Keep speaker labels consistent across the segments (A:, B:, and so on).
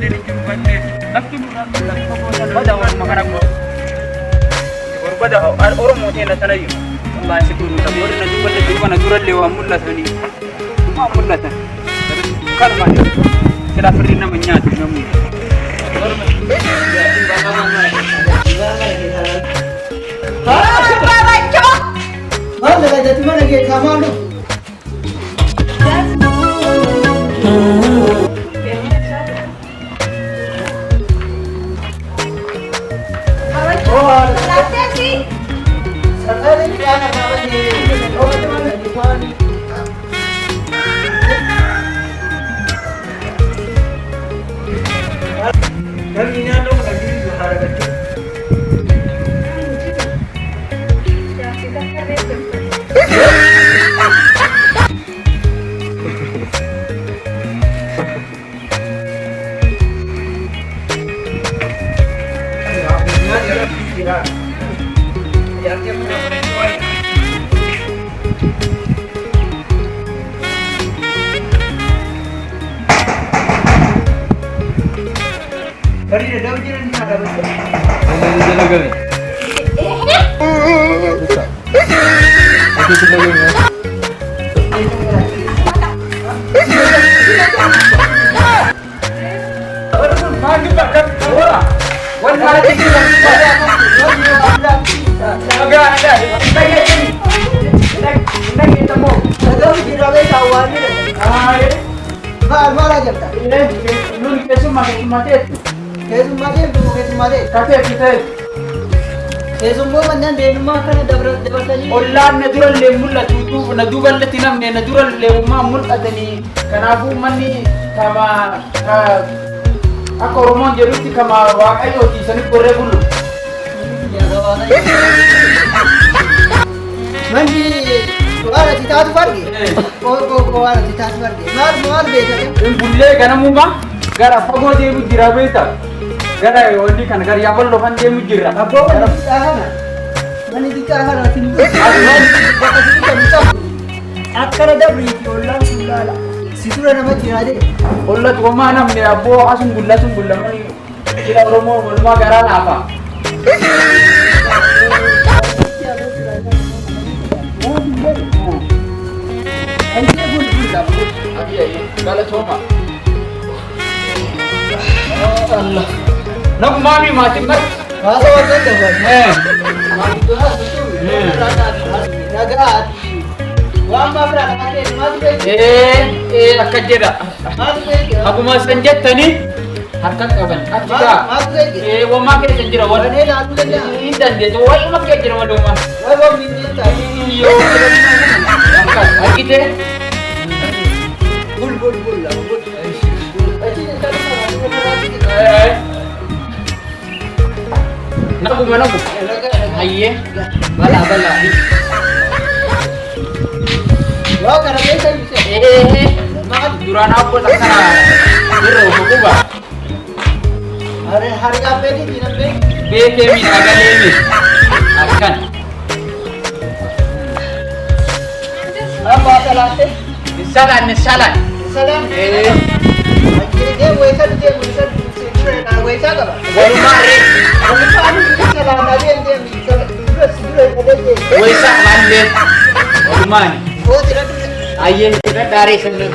A: اللي نجيب بدي نكتب بدأ مكانك بدأ الأورمو تينا تنايم والله سكون تقول نجوم اللي جوا نجور اللي وامولا ثاني ما امولا ثاني كلمة كلا فرينا من يات نمو
B: Mana dah jadi mana ke kamu? Oh, nanti sih. Sekarang ni anak apa ni? Oh, mana di mana? Kami ni ada orang lagi di harga tu. Dari dah ujian ni ada betul. Ada lagi. Itu sudah lagi. Orang maju tak bola. Wan mana tinggi lagi pada aku. Agak ada. Saya ini. Nak kita mau. Ada ujian lagi kawan ni. Mana jam tak? Ini lu kesu mati. Kesu mati. Kata kita. Kesu mana dia rumah kan dapat tadi. Olan natural lemul lah tutu, natural le tinam ne natural lemma mul adani. Kanabu mani kama aku rumah jeruti kama wakai oti sani korre bulu. Mandi Wala cita tu pergi. Ko wala cita tu pergi. Mar beta.
A: Bulle kana muma gara fago de mu jira beta. Gara onni kana gara yabal lo kan de mu jira.
B: Abo gara sana. Mani dikahana tindu. Akkara dabri wallah sulala. Situra nama jira de.
A: Wallah tu mana me abo asun bulla mani. Kira romo walma gara apa? Kalau cuma Allah nak mami mati mat
B: kalau ada dah
A: mami tu harus tu
B: nagat wamba berapa kali masuk
A: akan jeda aku masuk jeda ni harkat kapan kita wama kita senjira wala
B: ni lalu dah
A: indan dia tu wala mak kita jira wala mah
B: wala minta
A: yo angkat kita
B: bul lah bul
A: Nak mana bu? Ayye, bala.
B: Wah, karena biasa bisa.
A: Mak duran apa tak sana? Biro buku ba?
B: Harga apa ni di nampak?
A: Kemi agak lemi. Akan.
B: Apa salah?
A: Salan.
B: Salam. Dia wesa na wesa ka ba?
A: Walu mare.
B: Salam na dia
A: Wesa mande. Walu mani.
B: Oh, tidak.
A: Ayye tidak dari sana.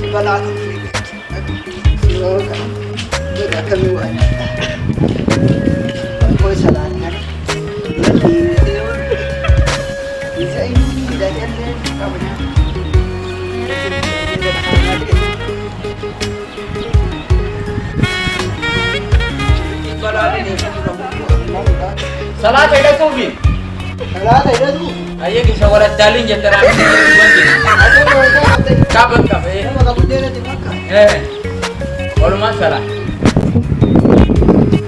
B: Bala. Dia kami wa. Kau salah kan? Bisa ini dah jadi apa ni?
A: Salah tidak tu bi.
B: Salah tidak tu.
A: Ayye kisah warat dalin jentera.
B: Ada orang
A: Kabar.
B: Nama kamu dia nanti makan.
A: Walu masalah.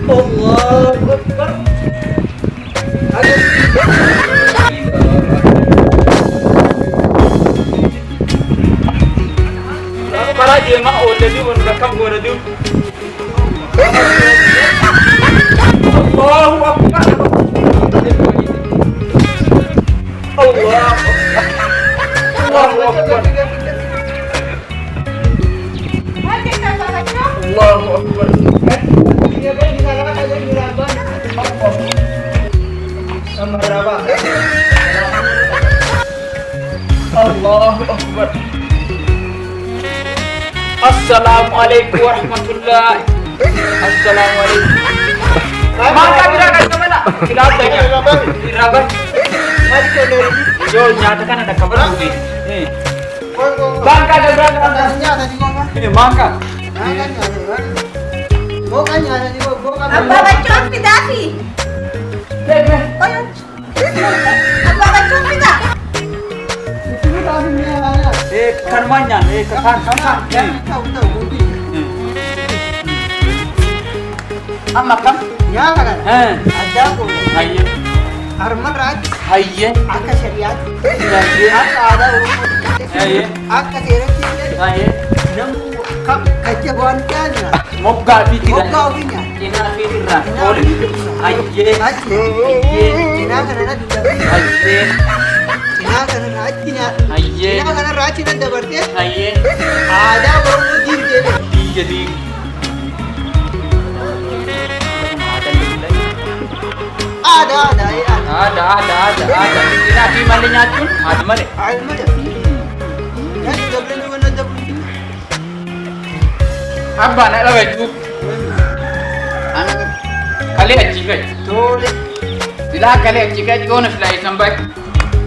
B: Allah Akbar.
A: Para dia mak oleh dia pun rakam gua dia. Allahu Akbar. Allahu Akbar. الله أكبر. السلام عليكم ورحمة الله. السلام عليكم. ما كبيرة كملا. كلاب تاني. كلاب. Yo nyata kan ada kabar lagi. Bangka ada berapa?
B: Nyata di mana?
A: Ini mangka.
B: Bukan nyata di mana?
C: Abba bacot pidafi.
A: Dek.
C: Abba bacot pida.
B: Itu tadi ni ada.
A: Kan manyan, kan.
B: Tahu budi.
A: Amma kam?
B: Nyata kan? Ada ko.
A: Hayye.
B: Harman raj.
A: Hayye.
B: Akka syariat.
A: Hayye.
B: Akka ada.
A: Hayye.
B: Akka terati.
A: Hayye.
B: Namu kaca bonkannya.
A: Mogga fiti.
B: Mogga finya.
A: Ina fitirra. Ole. Hayye.
B: Hayye. Ina kana dida.
A: Hayye.
B: Ina kana rajnya.
A: Hayye.
B: Ina kana rajnya dabarte.
A: Hayye.
B: Ada baru dirge.
A: Jadi.
B: Ada.
A: Ada. Ina fi malinya tun. Ada male.
B: Ada. Ya dabare ni wannan dabare.
A: Abba na daga ju. An kale a cikai.
B: Dole.
A: Ila kale a cikai gona filai sambai.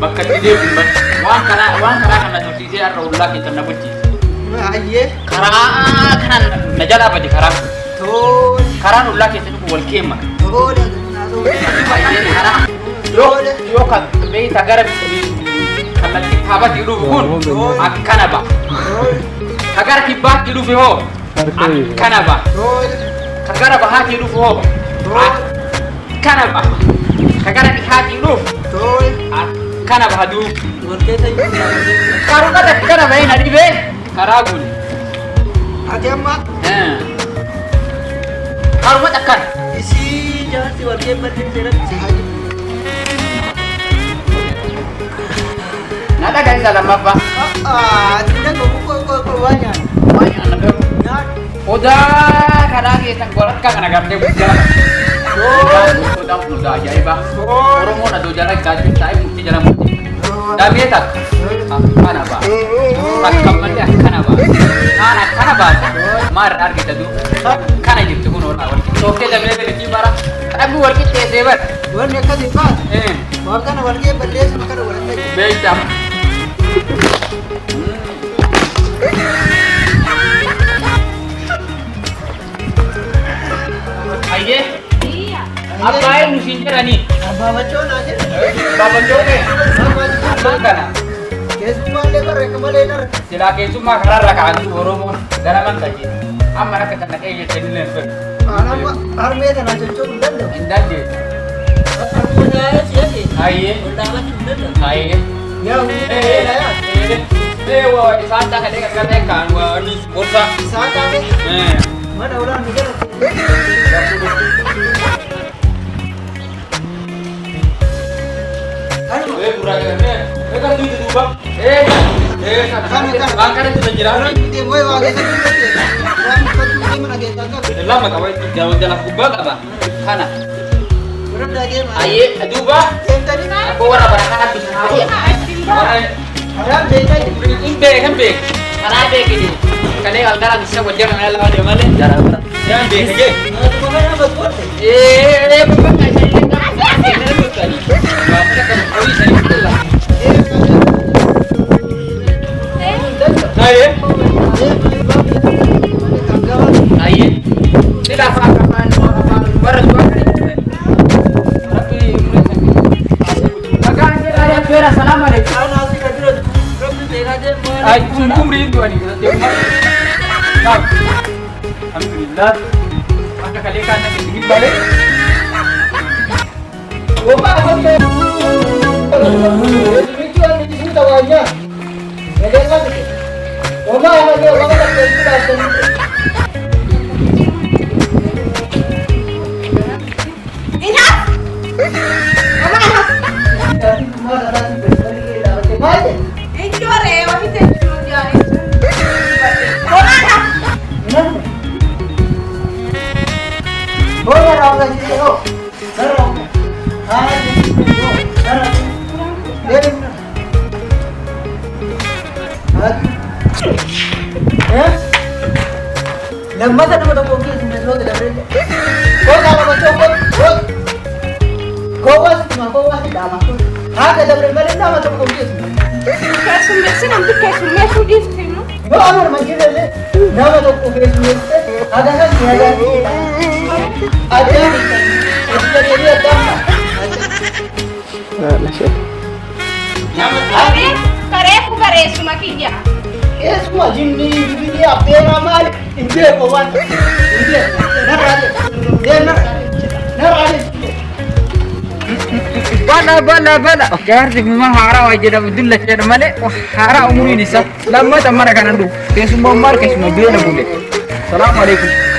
A: Bakka dide kun ba. Wan kana kana noti sai arra ulla ke tanna butti.
B: Ayye.
A: Kara kana najala badi kara.
B: Dole.
A: Kara ulla ke tan wal kema.
B: Dole.
A: Ba ide kara. Yo kan be ta garab ni kana ki thaba didu kun. Akkana ba. Agar ki ba didu fi ho. Akkana ba.
B: Dole.
A: Kagara ba haki didu ho. Akkana ba. Kagara ki haki didu.
B: Dole.
A: Kana ba hadu.
B: Warte sai.
A: Karu kada kana bai na dibe. Karagul.
B: Agama.
A: Karu mata kan.
B: Isi jangan si warte berde serat sahaja.
A: Nada guys dalam apa?
B: Tidak kau banyak.
A: Banyak anak gue.
B: Ya.
A: Udah kadang kita golak kan anak gamnya berjalan. Udah aja ya bah. Orang mau nado jalan gaji saya mesti jalan mesti. Dah biasa. Kana ba? Pakam mana kana ba? Kana ba? Mar argi tadu. Kana gitu kuno orang. Oke dah bela bela bara. Aku work it sever.
B: Wan mereka dipas. Bahkan warga berde semakan warga.
A: Beda. Aye.
C: Iya.
A: Apa yang musimnya ni?
B: Bawa cowok aja.
A: Bapa joke. Kana.
B: Kesuma lebar kembali lebar.
A: Sila kesuma karara ka anu oromo daraman kaji. Amma nak kata kayak jadi level.
B: Anak army itu nak cocok dan dah.
A: Indah je.
B: Punya siapa?
A: Aye.
B: Undang sudah dah.
A: Aye.
B: Ya udah.
A: Wah, di sana kata kan wah ni bursa.
B: Saat apa? Mana orang mikir?
A: Kurang kan duit itu bang. Kan itu menjelang.
B: Dia boy wajah tu. Orang pasti mana kita kan?
A: Lama kau itu jalan kubah apa? Kana.
B: Orang dah dia.
A: Aye, aduh bah.
B: Yang tadi nak?
A: Aku orang berangkat bisa hawa.
B: Orang dia kan?
A: Imbe kan be. Kana be kini. Kane algara bisa wajar mana lawan dia mana? Jangan be aja.
B: Aku mana betul?
A: Bukan saya ini bukan. Bapak kan kau bisa itu lah. Aye. Aye. Tidak apa-apa baru tapi akan saya kira assalamualaikum. Ay, sungguh rindu ani. Alhamdulillah. Maka kalian kan sedikit balik. Opa, opa. Itu yang di sini tawanya. Ada apa? Opa, ada orang tak tahu.
C: Enough. Mama enough.
B: Tadi cuma datang dari dapat tempat.
C: Enjoy, wahai tentu jari. Mama enough.
B: Boleh orang lagi tu. Sarong. Hai. Sarong. Dari mana? لما تدخل تقول كيس من الوقت ده كو على ما تقول كو اسمع كو واحد دعما هذا دبر الملك ما تقول كيس
C: Kesum mesin nanti kesum mesu di sini.
B: वो अमर मंजिल है ना तो कोई नहीं है आधा का किया आधा इसके लिए आता
C: Kare semua kia.
B: ये semua जिन्नी भी अपने नामाल इनके भगवान इनके ना राजे ये ना राजे
A: bala jaarti memang hara wajib dapat dulu cerita mana hara umur ini sah lama teman akan andu kesumbar kesumbar dia nak boleh. Assalamualaikum.